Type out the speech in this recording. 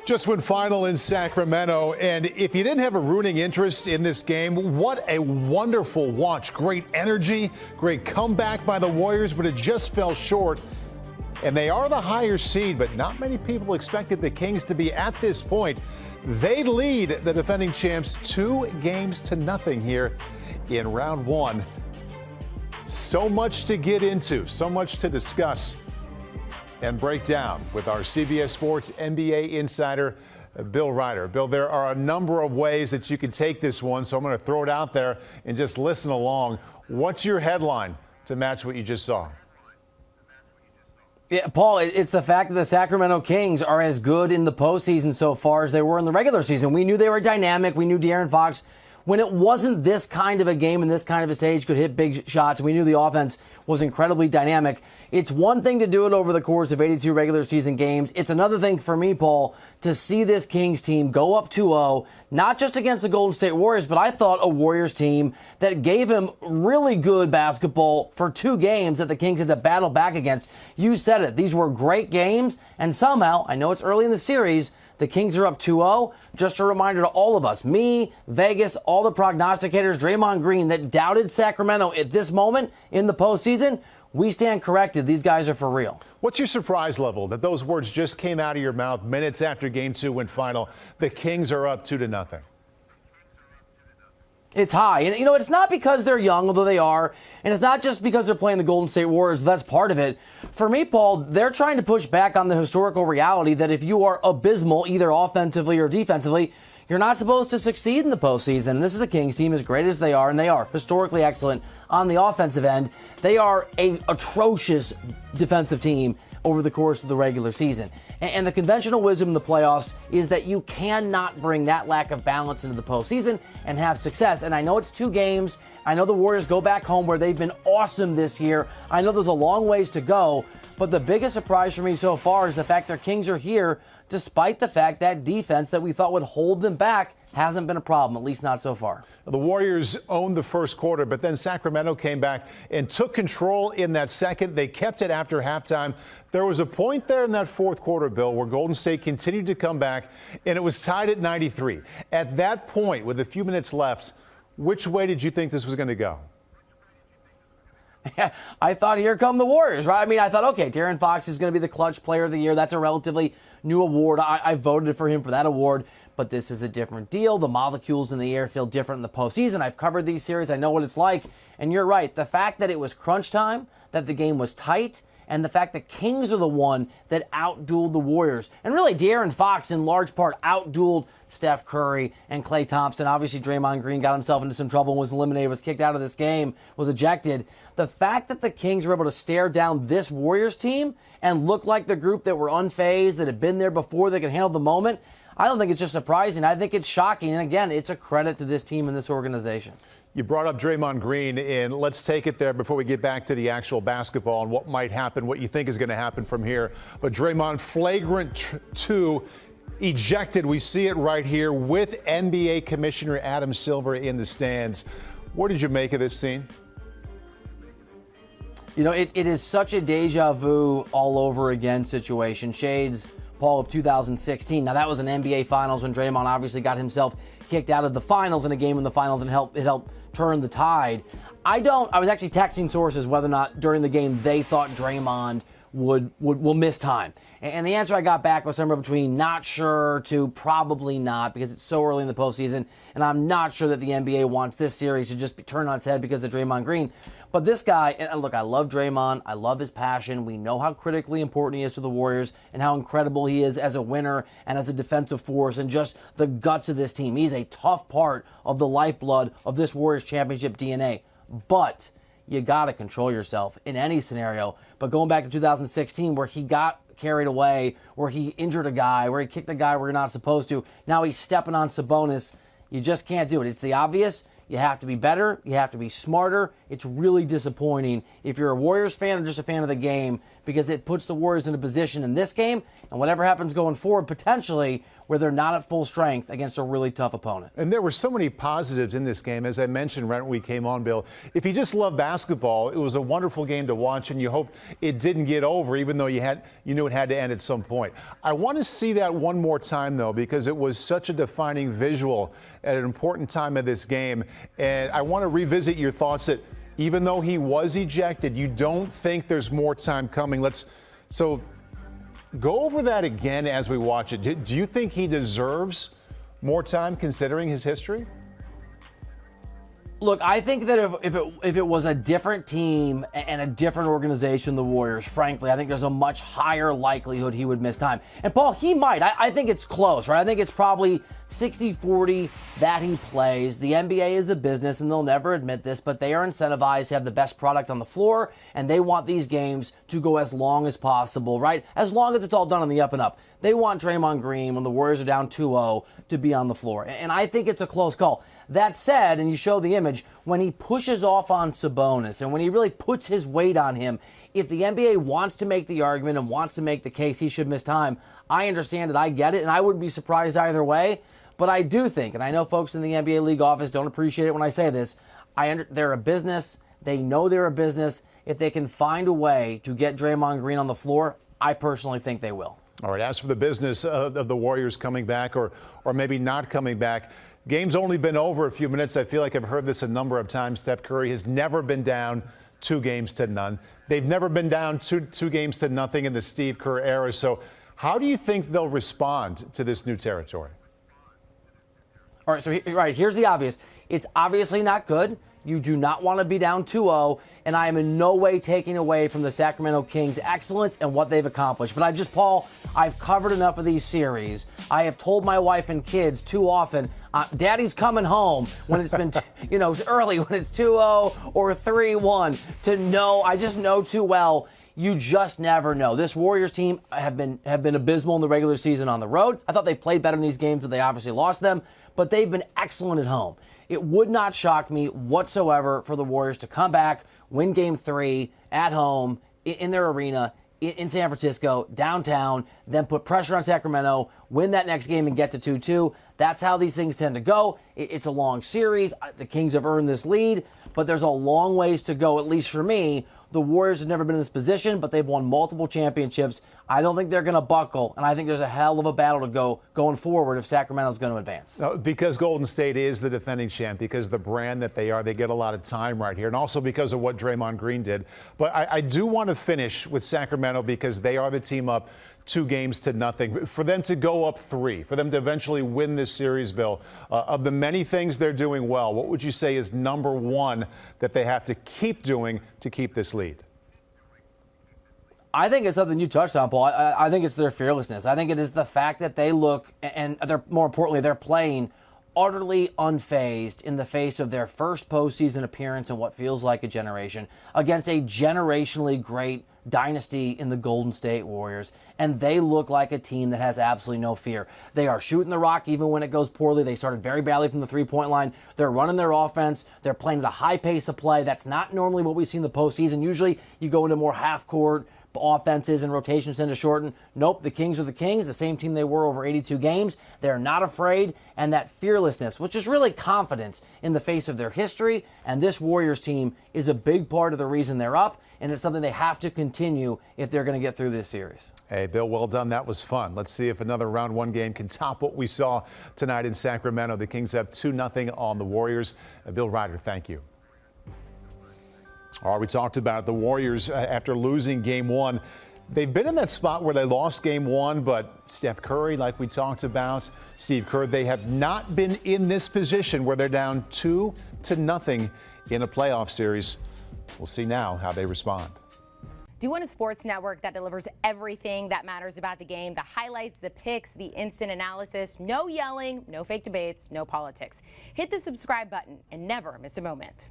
Just went final in Sacramento, and if you didn't have a rooting interest in this game, what a wonderful watch. Great energy, great comeback by the Warriors, but it just fell short. And they are the higher seed, but not many people expected the Kings to be at this point. They lead the defending champs 2-0 here in round one. So much to get into, so much to discuss and break down with our CBS Sports NBA insider, Bill Reiter. Bill, there are a number of ways that you can take this one, so I'm going to throw it out there and just listen along. What's your headline to match what you just saw? Yeah, Paul, it's the fact that the Sacramento Kings are as good in the postseason so far as they were in the regular season. We knew they were dynamic. We knew De'Aaron Fox, when it wasn't this kind of a game and this kind of a stage, could hit big shots. We knew the offense was incredibly dynamic. It's one thing to do it over the course of 82 regular season games. It's another thing for me, Paul, to see this Kings team go up 2-0, not just against the Golden State Warriors, but I thought a Warriors team that gave him really good basketball for 2 games that the Kings had to battle back against. You said it. These were great games, and somehow, I know it's early in the series, the Kings are up 2-0. Just a reminder to all of us, me, Vegas, all the prognosticators, Draymond Green, that doubted Sacramento at this moment in the postseason, we stand corrected. These guys are for real. What's your surprise level that those words just came out of your mouth minutes after Game 2 went final? The Kings are up 2-0. It's high. And, it's not because they're young, although they are, and it's not just because they're playing the Golden State Warriors. That's part of it. For me, Paul, they're trying to push back on the historical reality that if you are abysmal, either offensively or defensively, you're not supposed to succeed in the postseason. And this is a Kings team, as great as they are, and they are historically excellent on the offensive end. They are an atrocious defensive team over the course of the regular season. And the conventional wisdom in the playoffs is that you cannot bring that lack of balance into the postseason and have success. And I know it's 2 games. I know the Warriors go back home where they've been awesome this year. I know there's a long ways to go. But the biggest surprise for me so far is the fact their Kings are here, despite the fact that defense that we thought would hold them back hasn't been a problem, at least not so far. The Warriors owned the first quarter, but then Sacramento came back and took control in that second. They kept it after halftime. There was a point there in that fourth quarter, Bill, where Golden State continued to come back, and it was tied at 93. At that point, with a few minutes left, which way did you think this was going to go? Yeah, I thought, here come the Warriors, right? I mean, I thought, okay, De'Aaron Fox is going to be the clutch player of the year. That's a relatively new award. I voted for him for that award. But this is a different deal. The molecules in the air feel different in the postseason. I've covered these series. I know what it's like. And you're right. The fact that it was crunch time, that the game was tight, and the fact that Kings are the one that outdueled the Warriors. And really, De'Aaron Fox, in large part, outdueled Steph Curry and Klay Thompson. Obviously, Draymond Green got himself into some trouble and was eliminated, was kicked out of this game, was ejected. The fact that the Kings were able to stare down this Warriors team and look like the group that were unfazed, that had been there before, that could handle the moment, I don't think it's just surprising. I think it's shocking. And again, it's a credit to this team and this organization. You brought up Draymond Green, and let's take it there before we get back to the actual basketball and what might happen, what you think is going to happen from here. But Draymond, flagrant 2, ejected. We see it right here with NBA Commissioner Adam Silver in the stands. What did you make of this scene? It is such a deja vu all over again situation. Shades, Paul, of 2016. Now, that was an NBA Finals when Draymond obviously got himself kicked out of the finals in a game in the finals, and it helped turn the tide. I was actually texting sources whether or not during the game they thought Draymond will miss time. And the answer I got back was somewhere between not sure to probably not, because it's so early in the postseason, and I'm not sure that the NBA wants this series to just be turned on its head because of Draymond Green. But this guy, and look, I love Draymond. I love his passion. We know how critically important he is to the Warriors and how incredible he is as a winner and as a defensive force and just the guts of this team. He's a tough part of the lifeblood of this Warriors championship DNA. But you got to control yourself in any scenario. But going back to 2016, where he got carried away, where he injured a guy, where he kicked a guy where you're not supposed to, now he's stepping on Sabonis. You just can't do it. It's the obvious. You have to be better. You have to be smarter. It's really disappointing if you're a Warriors fan or just a fan of the game, because it puts the Warriors in a position in this game and whatever happens going forward potentially where they're not at full strength against a really tough opponent. And there were so many positives in this game. As I mentioned right when we came on, Bill, if you just love basketball, it was a wonderful game to watch, and you hope it didn't get over, even though you knew it had to end at some point. I want to see that one more time, though, because it was such a defining visual at an important time of this game. And I want to revisit your thoughts that even though he was ejected, you don't think there's more time coming. Go over that again as we watch it. Do you think he deserves more time considering his history? Look, I think that if it was a different team and a different organization, the Warriors, frankly, I think there's a much higher likelihood he would miss time. And Paul, he might. I think it's close, right? I think it's probably 60-40 that he plays. The NBA is a business, and they'll never admit this, but they are incentivized to have the best product on the floor, and they want these games to go as long as possible, right? As long as it's all done on the up and up. They want Draymond Green, when the Warriors are down 2-0, to be on the floor. And I think it's a close call. That said, and you show the image, when he pushes off on Sabonis and when he really puts his weight on him, if the NBA wants to make the argument and wants to make the case he should miss time, I understand it, I get it, and I wouldn't be surprised either way. But I do think, and I know folks in the NBA league office don't appreciate it when I say this, they're a business. They know they're a business. If they can find a way to get Draymond Green on the floor, I personally think they will. All right, as for the business of the Warriors coming back or maybe not coming back, game's only been over a few minutes. I feel like I've heard this a number of times. Steph Curry has never been down 2-0. They've never been down 2-0 in the Steve Kerr era. So how do you think they'll respond to this new territory? All right, so here's the obvious. It's obviously not good. You do not want to be down 2-0, and I am in no way taking away from the Sacramento Kings' excellence and what they've accomplished. But Paul, I've covered enough of these series. I have told my wife and kids too often, Daddy's coming home when it's been, early, when it's 2-0 or 3-1, to know, I just know too well. You just never know. This Warriors team have been abysmal in the regular season on the road. I thought they played better in these games, but they obviously lost them. But they've been excellent at home. It would not shock me whatsoever for the Warriors to come back, win Game 3 at home, in their arena, in San Francisco, downtown, then put pressure on Sacramento, win that next game and get to 2-2. That's how these things tend to go. It's a long series. The Kings have earned this lead, but there's a long ways to go, at least for me. The Warriors have never been in this position, but they've won multiple championships. I don't think they're going to buckle, and I think there's a hell of a battle to go going forward if Sacramento's going to advance. Because Golden State is the defending champ, because the brand that they are, they get a lot of time right here, and also because of what Draymond Green did. But I do want to finish with Sacramento because they are the team up 2-0. For them to go up 3, for them to eventually win this series, Bill, of the many things they're doing well, what would you say is number one that they have to keep doing to keep this lead? I think it's something you touched on, Paul. I think it's their fearlessness. I think it is the fact that they look, and more importantly, they're playing utterly unfazed in the face of their first postseason appearance in what feels like a generation against a generationally great dynasty in the Golden State Warriors, and they look like a team that has absolutely no fear. They are shooting the rock even when it goes poorly. They started very badly from the three-point line. They're running their offense. They're playing at a high pace of play. That's not normally what we see in the postseason. Usually you go into more half-court offenses and rotations tend to shorten. Nope, the Kings are the Kings, the same team they were over 82 games. They're not afraid, and that fearlessness, which is really confidence in the face of their history, and this Warriors team is a big part of the reason they're up, and it's something they have to continue if they're going to get through this series. Hey, Bill, well done. That was fun. Let's see if another round one game can top what we saw tonight in Sacramento. The Kings have 2-0 on the Warriors. Bill Reiter, thank you. All right, we talked about the Warriors after losing Game 1. They've been in that spot where they lost Game 1, but Steph Curry, like we talked about, Steve Kerr, they have not been in this position where they're down 2-0 in a playoff series. We'll see now how they respond. Do you want a sports network that delivers everything that matters about the game? The highlights, the picks, the instant analysis, no yelling, no fake debates, no politics. Hit the subscribe button and never miss a moment.